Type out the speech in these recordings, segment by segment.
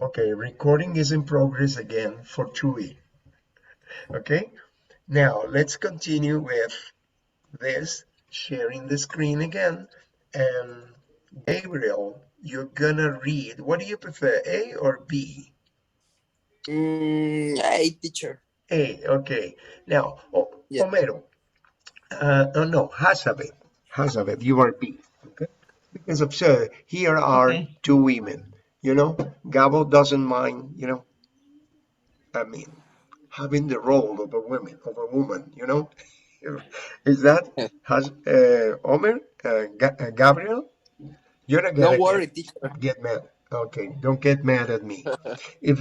Okay, recording is in progress again for Chuy. Okay, now let's continue with this, sharing the screen again. And Gabriel, you're gonna read. What do you prefer, A or B? Hey, teacher. A, okay. Now, Yeah. Homero, oh no, Hazabeth, you are B. Okay, because observe, here are Okay. two women. Gabo doesn't mind. I mean, having the role of a woman. Is that has Omer, Gabriel? You're not Don't gonna get worry, teacher. get mad. Okay, don't get mad at me. If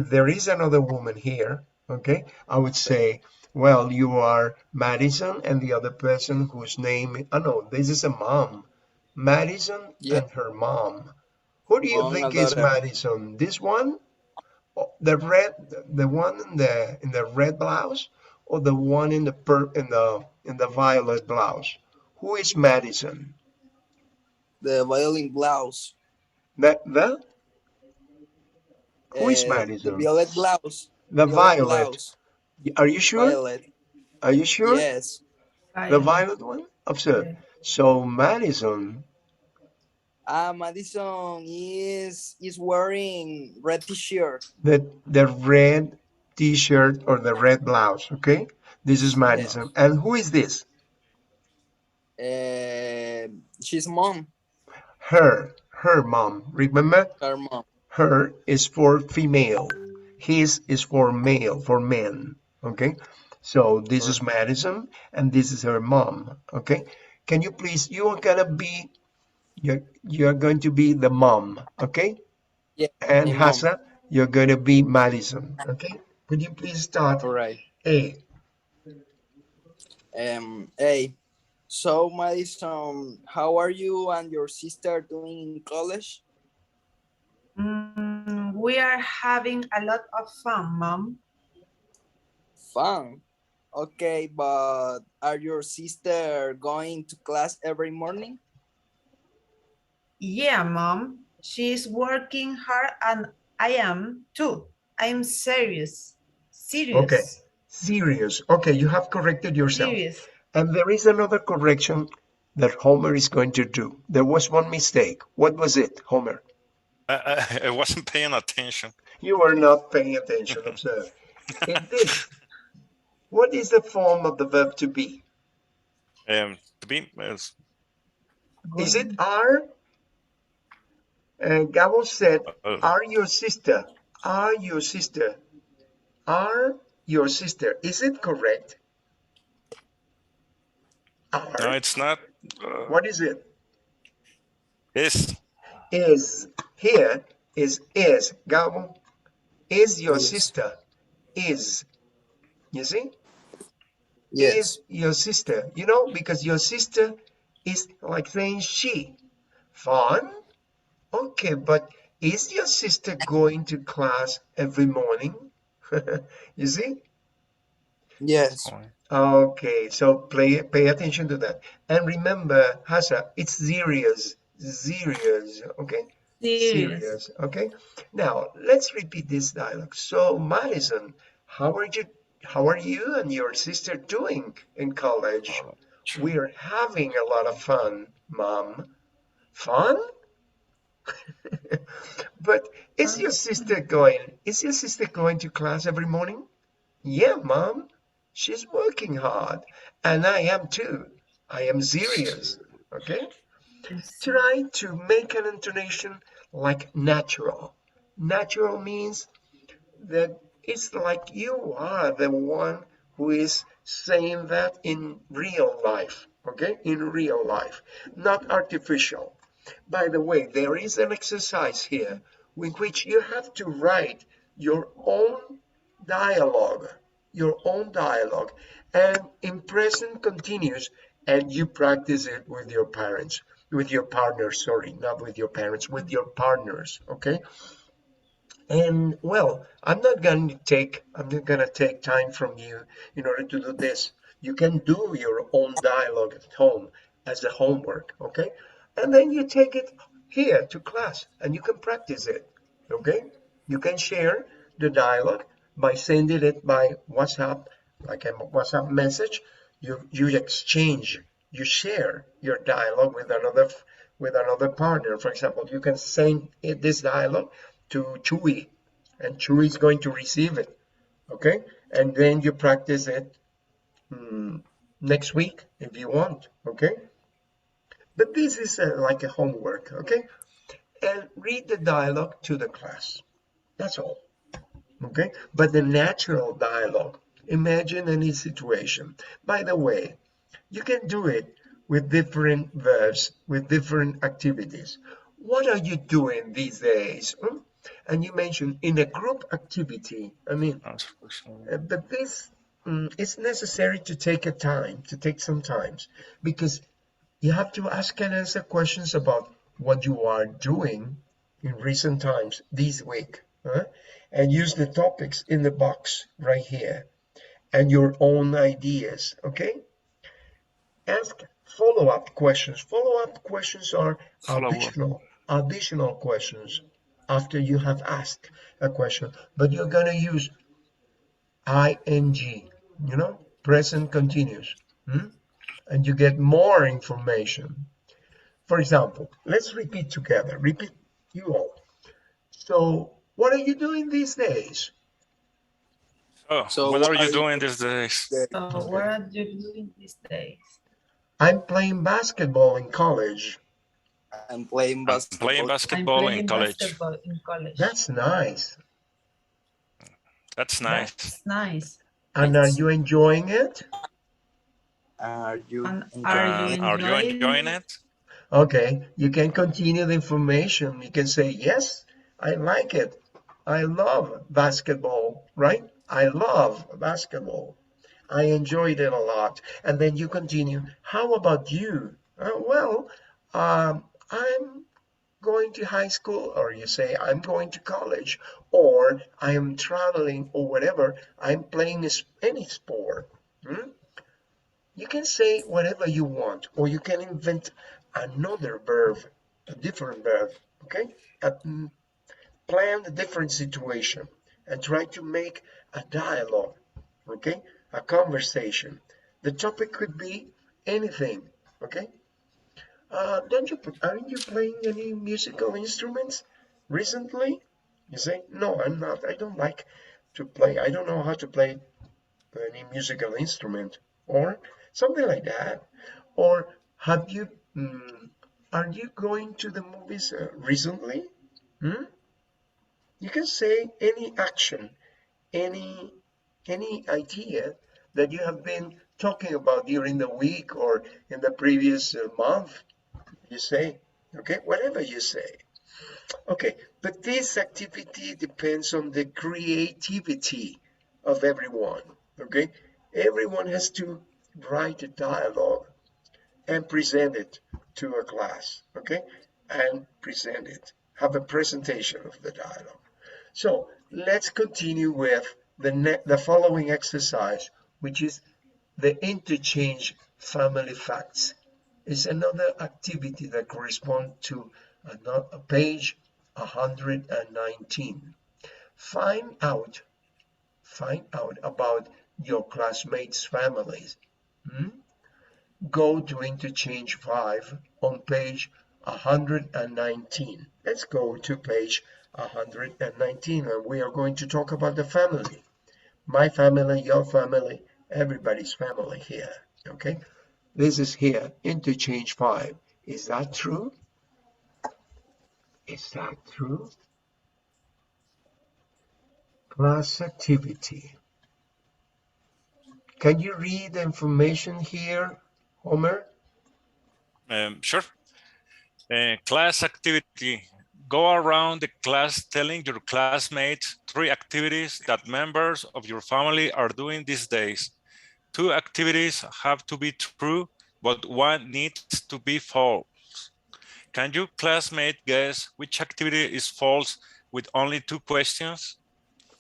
there is another woman here, okay, I would say, well, you are Madison and the other person whose name. Oh no, this is a mom. Madison Yeah, and her mom. Who do you among a think is daughter. Madison? This one, the one in the red blouse, or the one in the violet blouse? Who is Madison? The violin blouse. The who is The Madison? violet blouse. The Violet violet. blouse. Are you sure? Violet. Are you sure? Yes. The Violet. violet one? Observe. Yeah. So Madison, Madison is wearing red t-shirt. the red T-shirt or the red blouse. Okay, this is Madison. Yes. And who is this? She's mom. Her mom. Remember, Her mom. her is for female. His is for male, for men. Okay, so this is Correct. Madison, and this is her mom. Okay, can you please? You're going to be the mom. Okay, Yeah, and my mom. Hassa, you're going to be Madison. Okay, would you please start? All right. A. Hey. So, Madison, how are you and your sister doing in college? We are having a lot of fun, Mom. Fun. Okay, but are your sister going to class every morning? Yeah, Mom. She's working hard and I am too. I'm serious. Okay, Serious. serious. Okay, you have corrected yourself. Serious. And there is another correction that Homer is going to do. There was one mistake. What was it, Homer? I wasn't paying attention. You are not paying attention. Observe. In this, what is the form of the verb to be? To be Is Good. it are? Gabo said, uh, are your sister? Are your sister? Are your sister? Is it correct? no, Are? it's not. Uh, What is it? is Is. Here is. Gabo, is your Yes. sister? Is. You see? Is Yes. your sister. Because your sister is like saying she. Fun? Okay, but is your sister going to class every morning? You see? Yes. Okay, so pay attention to that. And remember, Hasa, it's serious. Serious, okay? Serious. Serious, okay? Now, let's repeat this dialogue. So, Madison, how are you and your sister doing in college? true. We're having a lot of fun, Mom. Fun? But is your sister going to class every morning? Yeah, Mom. She's working hard. And I am too. I am serious. Okay? Try to make an intonation like natural. Natural means that it's like you are the one who is saying that in real life. Okay? In real life, not artificial. By the way, there is an exercise here in which you have to write your own dialogue, your own dialogue, and in present continuous, and you practice it with your parents, with your partners, sorry, not with your parents, with your partners, okay? And well, I'm not gonna take time from you in order to do this. You can do your own dialogue at home as a homework, okay? And then you take it here to class and you can practice it, okay? You can share the dialogue by sending it by WhatsApp, like a WhatsApp message. You exchange, you share your dialogue with another partner. For example, you can send this dialogue to Chuy, and Chuy is going to receive it. Okay, and then you practice it next week if you want. Okay, but this is like a homework. Okay, and read the dialogue to the class. That's all. Okay, but the natural dialogue. Imagine any situation. By the way, you can do it with different verbs, with different activities. What are you doing these days? And you mentioned in a group activity. I mean, but this it's necessary to take a time, to take some times, because you have to ask and answer questions about what you are doing in recent times this week, and use the topics in the box right here and your own ideas. Okay, ask follow-up questions. Follow-up questions are Follow up. additional questions after you have asked a question, but you're going to use ing, present continuous, and you get more information. For example, let's repeat together. Repeat, you all. So, what are you doing these days? Oh, So what what are you are you doing doing these days? today? So what Okay. are you doing these days? I'm playing basketball in college. I'm playing I'm playing basketball. I'm basketball in playing college. basketball in college. That's nice. That's nice. That's nice. And are you enjoying it? Are you And are you enjoying it? Are you enjoying enjoying it? it? Okay, you can continue the information. You can say, yes, I like it. I love basketball, right? I love basketball. I enjoyed it a lot. And then you continue, how about you? Well, I'm going to high school, or you say, I'm going to college, or I am traveling, or whatever. I'm playing any sport. Hmm? You can say whatever you want, or you can invent another verb, a different verb, okay? Plan a different situation and try to make a dialogue, okay? A conversation. The topic could be anything, okay? Don't you, aren't you playing any musical instruments recently? You say, no, I'm not. I don't like to play. I don't know how to play any musical instrument or something like that. Or have you, are you going to the movies recently? Hmm? You can say any action, any any idea that you have been talking about during the week or in the previous month. You say, okay, whatever you say. Okay, but this activity depends on the creativity of everyone. Okay, everyone has to write a dialogue and present it to a class. Okay, and present it, have a presentation of the dialogue. So let's continue with the following exercise, which is the interchange family facts. It's another activity that corresponds to page 119. Find out, find out about your classmates' families. Hmm? Go to interchange 5 on page 119. Let's go to page 119 and we are going to talk about the family. My family, your family, everybody's family here. Okay? This is here, interchange 5. Is that true? Is that true? Class activity. Can you read the information here, Homer? Sure. Class activity. Go around the class telling your classmates 3 activities that members of your family are doing these days. 2 activities have to be true, but 1 needs to be false. Can your classmate guess which activity is false with only 2 questions?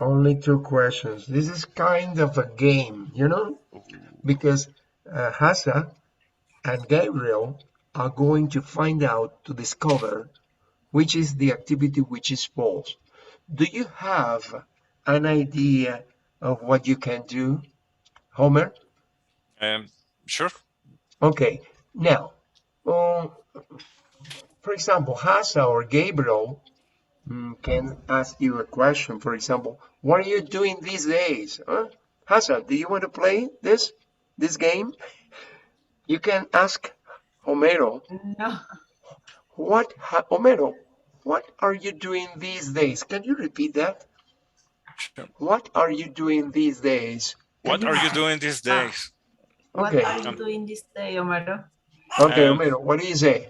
Only 2 questions. This is kind of a game, because Hassa and Gabriel are going to find out to discover which is the activity which is false. Do you have an idea of what you can do, Homer? Sure. Okay, now, uh, for example, Hasa or Gabriel can ask you a question. For example, what are you doing these days? Huh? Hasa, do you want to play this game? You can ask Homero, No. Homero, what are you doing these days? Can you repeat that? Sure. What are you doing these days? Can What you are you repeat? doing these Ah, days? what Okay, are you doing this day, Omero? okay, Um, Homero, what do you say?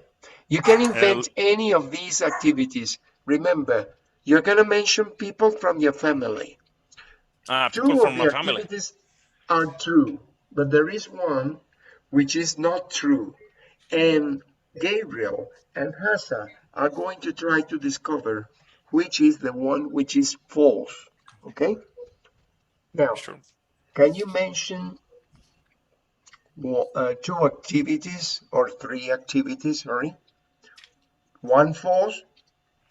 You can uh, invent any of these activities. Remember, you're going to mention people from your family. People Two of from the my family. activities are true, but there is one which is not true. And Gabriel and Hassa are going to try to discover which is the one which is false. Okay? Now, Sure. can you mention two activities or three activities? Sorry. One false,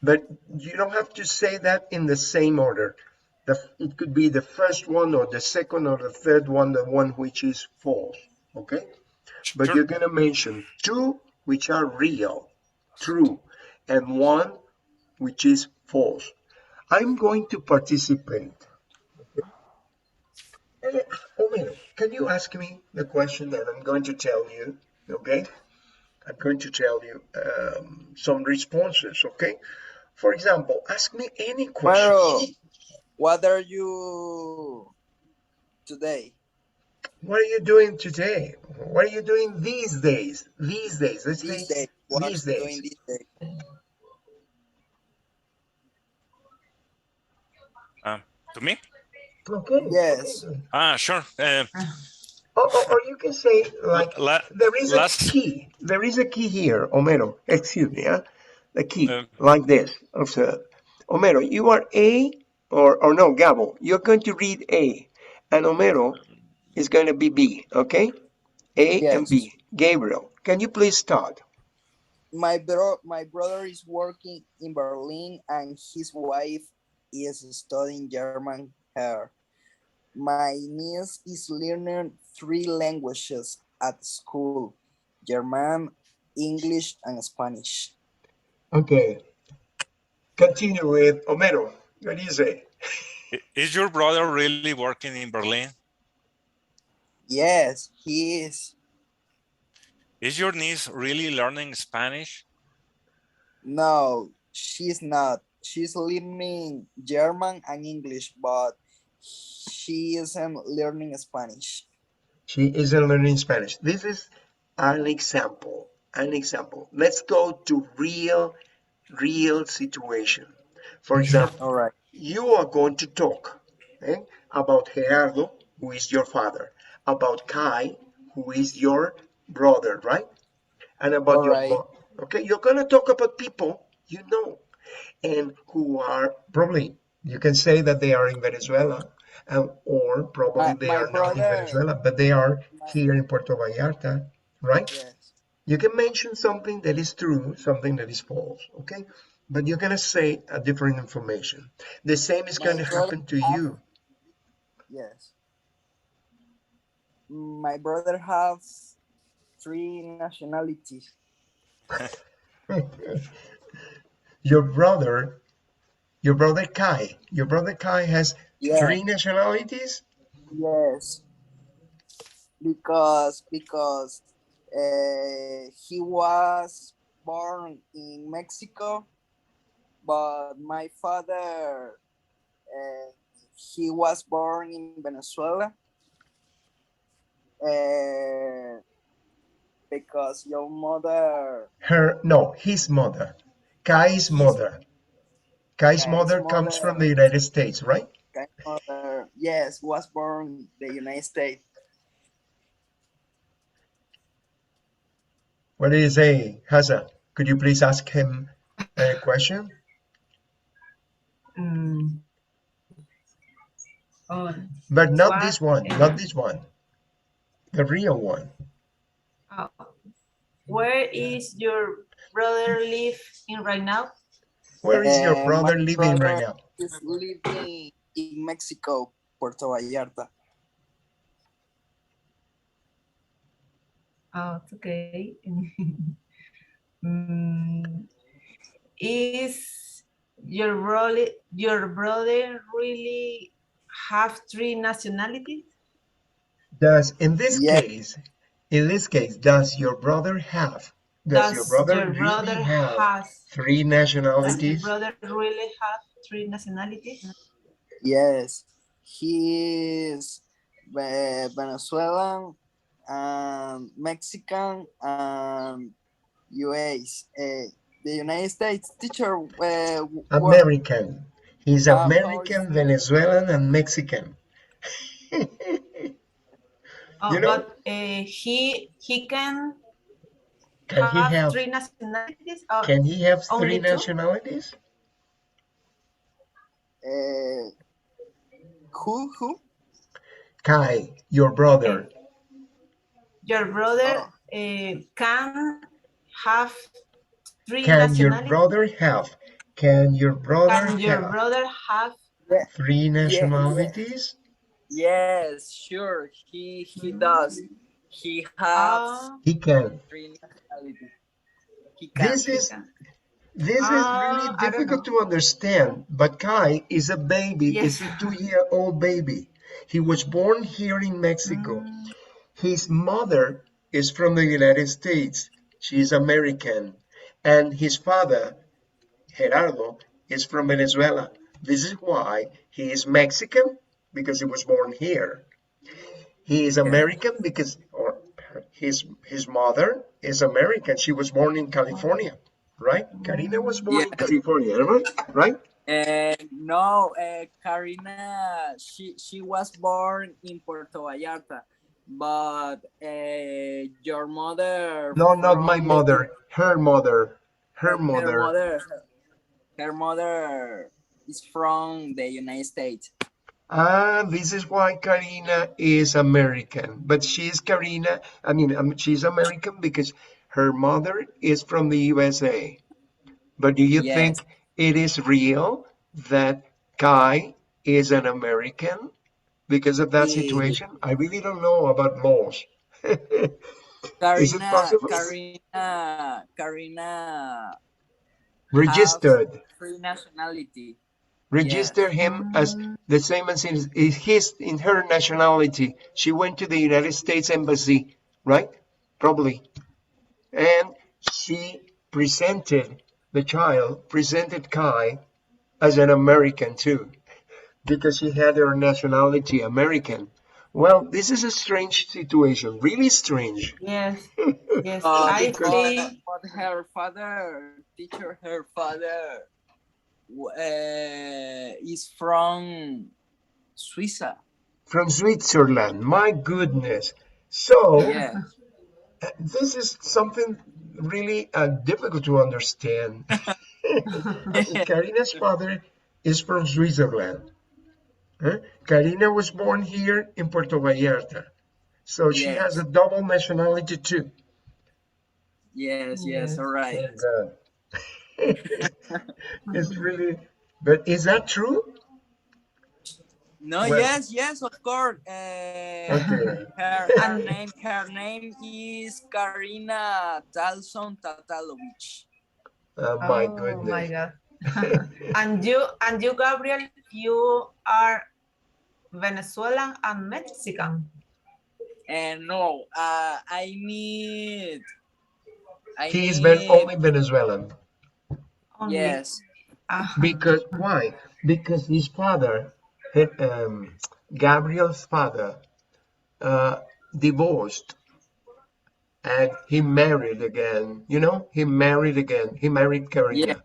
but you don't have to say that in the same order. It could be the first one or the second or the third one, the one which is false. Okay? But Sure. you're going to mention two which are real, true, and one which is false. I'm going to participate. Eh, Omero, can you ask me the question that I'm going to tell you? Okay? I'm going to tell you some responses, okay? For example, ask me any question. Pero, what are you today? What are you doing today? What are you doing these days? These days. Let's This say day? What are these you doing days. this day? Uh, to me? Okay, okay, Yes. good. Sure. Or you can say like La, there is a last. key. There is a key here, Homero. Excuse me, huh? The key, Um, like this. Observe. Homero, you are A or no, Gabo, you're going to read A. And Homero is going to be B, okay? A and Yes. B. Gabriel, can you please start? My brother is working in Berlin and his wife is studying German here. My niece is learning three languages at school: German, English, and Spanish. Okay, continue with Homero. What do you say? is your brother really working in Berlin? Yes, he is. Is your niece really learning Spanish? No, she's not. She's learning German and English, but she isn't learning Spanish. She isn't learning Spanish. This is an example. An example. Let's go to real situation. For example, All right. you are going to talk about Gerardo, who is your father, about Kai, who is your brother, right? And about All your right. mom. Okay, you're going to talk about people you know and who are probably, you can say that they are in Venezuela, or probably they My are not in brother, Venezuela, but they are my, here in Puerto Vallarta, right? yes. You can mention something that is true, something that is false, okay? But you're gonna say a different information. The same is My gonna brother happen to have, you. yes. My brother has three nationalities. Your brother, your brother Kai has Yeah, three nationalities? yes. Because he was born in Mexico, but my father he was born in Venezuela. Uh, because your mother, His mother. Kai's his mother. Kai's Kai's mother comes mother, from the United States, right? Kai's mother, yes, was born in the United States. What do you say, Hassan? Could you please ask him a question? Mm, on But not what? this one, not this one. The real one. Uh, where is your brother live in right now? Where is your My brother living right brother now? is living in Mexico, Puerto Vallarta. Oh, it's okay. Mm, is your brother really have three nationalities? Does Yes, does your brother have? Does your Does brother your really brother have has three does your nationalities? brother really have three nationalities? yes. He is Venezuelan and Mexican and US. The United States teacher. What? American. He's How is American, it? Venezuelan, and Mexican. You Oh, know, but he can can he have have three nationalities or can he have only three two? nationalities? Uh, who? Kai, your Eh, brother, your brother Oh, can have three can your nationalities? brother have? Can your brother Can your have brother have? yeah, three yeah. nationalities? Yes, sure. He does. He has Oh, He can. three nationalities. He can. This he is can. this is really I don't difficult know. to understand, but Kai is a baby, is Yes. a 2-year-old baby. He was born here in Mexico. Mm, His mother is from the United States. She is American. And his father, Gerardo, is from Venezuela. This is why he is Mexican, because he was born here. He is Yeah. American because or his mother is American. She was born in California, right? Karina was born in Yes. California, right? No, Karina, she was born in Puerto Vallarta, but your mother No, not my from the mother. Her mother. Her her mother. mother her mother is from the United States. Ah, this is why Karina is American. But she's Karina, I mean, she's American because her mother is from the USA. But do you Yes. think it is real that Kai is an American because of that Eh, situation? I really don't know about laws. Is it possible? Karina have Registered. free nationality. Register Yes. him as mm, the same as his in her nationality. She went to the United States Embassy, right? Probably. And she presented the child, presented Kai as an American too, because she had her nationality American. Well, this is a strange situation, really strange. yes. Yes. But I Because but think but her father, teacher, her father is from Suiza. from Switzerland, my goodness. So, Yeah. this is something really difficult to understand. Karina's father is from Switzerland. Huh? Karina was born here in Puerto Vallarta. So she has a Yes. double nationality too. Yes. Yes. All yes. right. Oh God. It's really, but is that true? No. Well, Yes. Yes. Of course. okay. And Her name is Karina Talson Tatalovich. My oh my goodness. God. And you, Gabriel, you are Venezuelan and Mexican And no, I He is need, only Venezuelan. only. yes, Because why? Because his father, Gabriel's father, uh, divorced and he married again. You know, he married again. He married yeah, Karina.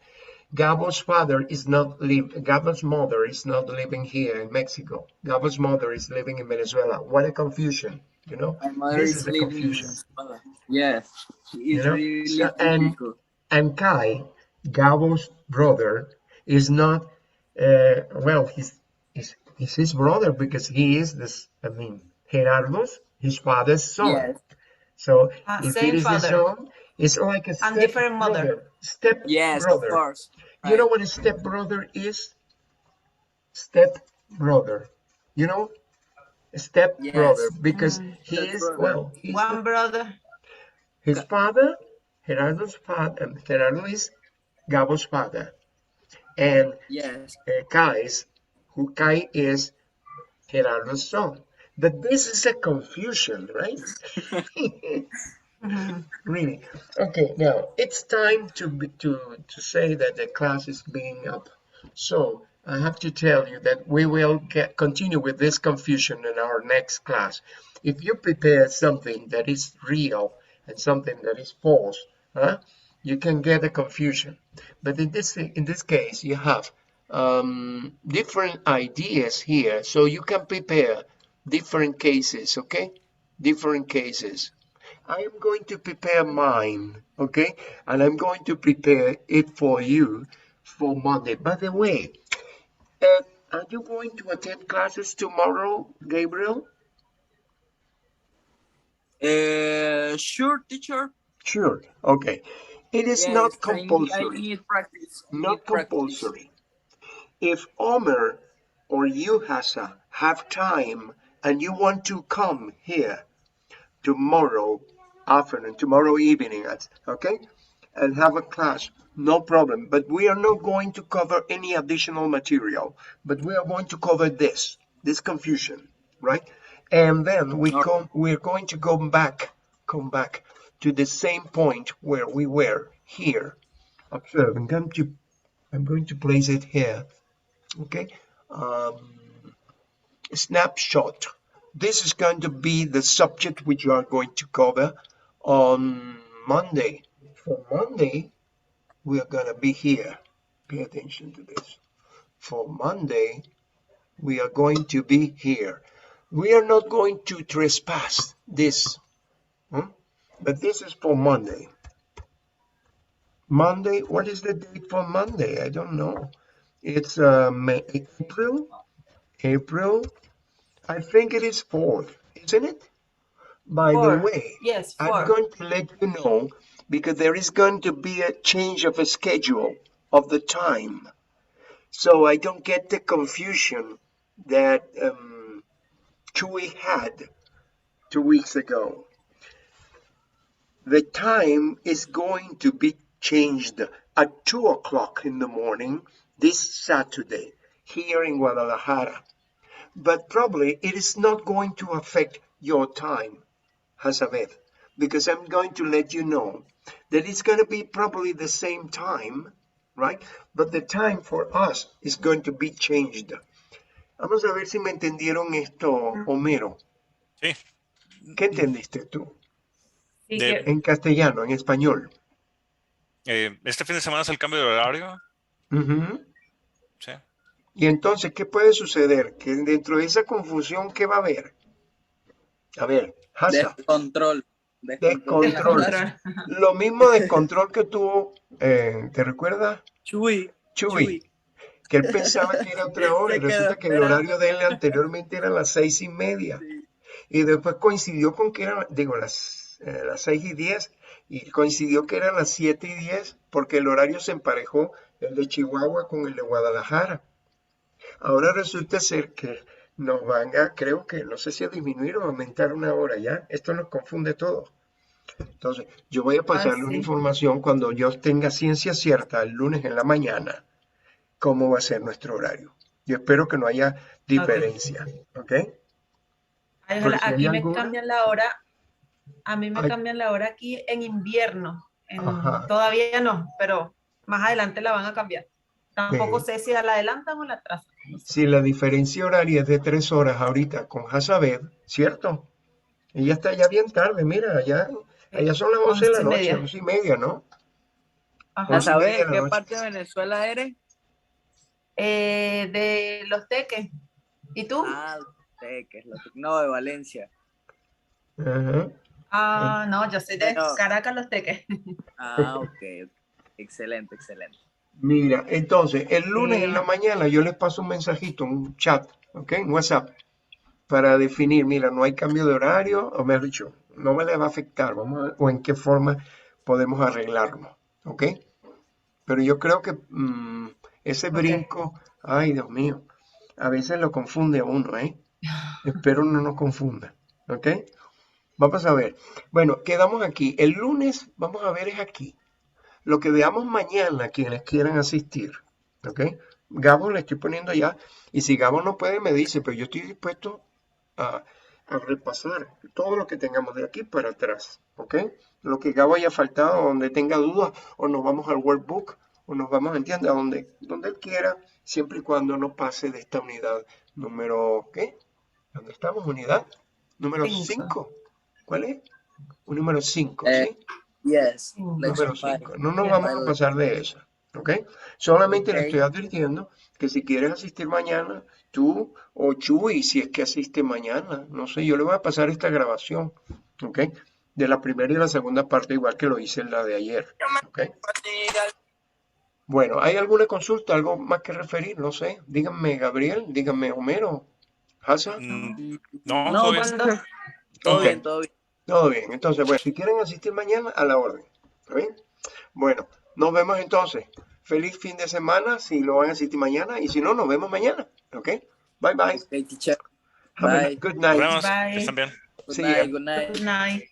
Gabo's father is not live. Gabo's mother is not living here in Mexico. Gabo's mother is living in Venezuela. What a confusion! You know, my mother this is is a living in confusion. Venezuela. Yes, You it's know, really so difficult. and Kai, Gabo's brother, is not. Well, he's his brother because he is this. I mean, Gerardo's his father's son. Yes, So if it Same is the father son, it's like a and step different mother. brother. Step yes, of brother. course. You know Right. what a step brother is? step brother. You know, step brother, Yes. because he Step is, brother. well, he's the, One brother. his father, Gerardo's father, Gerardo is Gabo's father, and Yes. Kai is Gerardo's son. But this is a confusion, right? Mhm. Really. Okay, now it's time to say that the class is being up. So I have to tell you that we will continue with this confusion in our next class. If you prepare something that is real and something that is false, huh, you can get a confusion. But in this case, you have different ideas here, so you can prepare different cases. Okay, different cases. I am going to prepare mine, okay? And I'm going to prepare it for you for Monday. By the way, uh, are you going to attend classes tomorrow, Gabriel? Sure, teacher. Sure. Okay. It is Yes, not I compulsory. need practice. I Not need practice. compulsory. If Omer or you, Hassa, have time and you want to come here tomorrow afternoon, tomorrow evening, okay, and have a class, no problem. But we are not going to cover any additional material, but we are going to cover this confusion, right? And then All we're going to come back to the same point where we were here. Observe, I'm going to place it here, okay? Um, Snapshot. This is going to be the subject which you are going to cover on Monday. For Monday, we are going to be here. Pay attention to this. For Monday, we are going to be here. We are not going to trespass this, hmm? But this is for Monday. Monday, what is the date for Monday? I don't know. It's April. April. I think it is 4th, isn't it? By the Four. way, Yes, I'm four. going to let you know because there is going to be a change of a schedule of the time. So I don't get the confusion that Chuy had 2 weeks ago. The time is going to be changed at 2 o'clock in the morning this Saturday here in Guadalajara. But probably it is not going to affect your time, Hazabeth, because I'm going to let you know that it's going to be probably the same time, right? But the time for us is going to be changed. Vamos a ver si me entendieron esto, Homero. Sí. ¿Qué entendiste tú? Sí De, que En castellano, en español. este fin de semana es el cambio de horario. Ujú. Sí. Y entonces, ¿qué puede suceder? Que dentro de esa confusión, ¿qué va a haber? A ver, Hasa, descontrol. Descontrol en la descontrol. clase. descontrol. Lo mismo descontrol que tuvo, ¿te recuerdas? Chuy, Chuy, Chuy. que él pensaba que era otra hora y Se quedó resulta que el horario esperando. de él anteriormente era las 6:30 Sí. y después coincidió con que eran, digo, las 6:10 y coincidió que eran las 7:10 porque el horario se emparejó el de Chihuahua con el de Guadalajara. Ahora resulta ser que nos van a, creo que, no sé si a disminuir o aumentar una hora ya. Esto nos confunde todo. Entonces, yo voy a Ah, pasarle una sí. información cuando yo tenga ciencia cierta el lunes en la mañana cómo va a ser nuestro horario. Yo espero que no haya Ok. diferencia, ¿ok? Ay, Pero ojalá. si hay Aquí me alguna, cambian la hora. A mí me hay, cambian la hora aquí en invierno. ajá, Todavía no, pero más adelante la van a cambiar. Tampoco sí. sé si la adelantan o la atrasan. No sé. Si la diferencia horaria es de 3 horas ahorita con Hazabed, ¿cierto? Ella está ya bien tarde, mira, allá son las 11 de la noche, 11:30. 11:30, ¿no? A Ajá. 11:30 de saber, la ¿qué noche. parte de Venezuela eres? De los teques. ¿Y tú? Ah, Teques, no, de Valencia. Ajá. Ah, no, yo soy de Pero, Caracas, los teques. ok. Excelente, excelente. Mira, entonces, el lunes en Sí, la mañana yo les paso un mensajito, un chat, ¿ok? Un WhatsApp, para definir, mira, no hay cambio de horario, o mejor dicho, no me le va a afectar, vamos a ver, o en qué forma podemos arreglarlo, ¿ok? Pero yo creo que ese ok. brinco, ay Dios mío, A veces lo confunde a uno, ¿eh? Espero no nos confunda, ¿ok? Vamos a ver. Bueno, quedamos aquí. El lunes, vamos a ver, es aquí. Lo que veamos mañana, quienes quieran asistir, ¿ok? Gabo le estoy poniendo ya, y si Gabo no puede, me dice, pero yo estoy dispuesto a, a repasar todo lo que tengamos de aquí para atrás, ¿ok? Lo que Gabo haya faltado, donde tenga dudas, o nos vamos al workbook, o nos vamos, ¿entiende? A donde él quiera, siempre y cuando no pase de esta unidad número, ¿qué? ¿Dónde estamos? Unidad número 5. 5. ¿Cuál es? Un número 5, Uh, ¿sí? yes, Número lesson 5. 5. 5. No nos Yeah. vamos a pasar de eso, ¿ok? Solamente le Okay. estoy advirtiendo que si quieres asistir mañana, tú o Chuy, si es que asiste mañana, no sé, yo le voy a pasar esta grabación, ¿ok? De la primera y la segunda parte, igual que lo hice en la de ayer, ¿ok? Bueno, ¿hay alguna consulta, algo más que referir? No sé, díganme Gabriel, díganme Homero, Hassan. No, todo No, bien. ¿Cuándo? todo Ok, bien, todo bien. todo bien. Entonces, bueno, si quieren asistir mañana, a la orden, ¿está bien? Bueno, nos vemos entonces. Feliz fin de semana si lo van a asistir mañana y si no, nos vemos mañana. ¿Ok? Bye bye. Okay, teacher. Have a Bye. good Nos night. vemos. Que Bye. estén bien. Good See ya. night. Good night. Good night.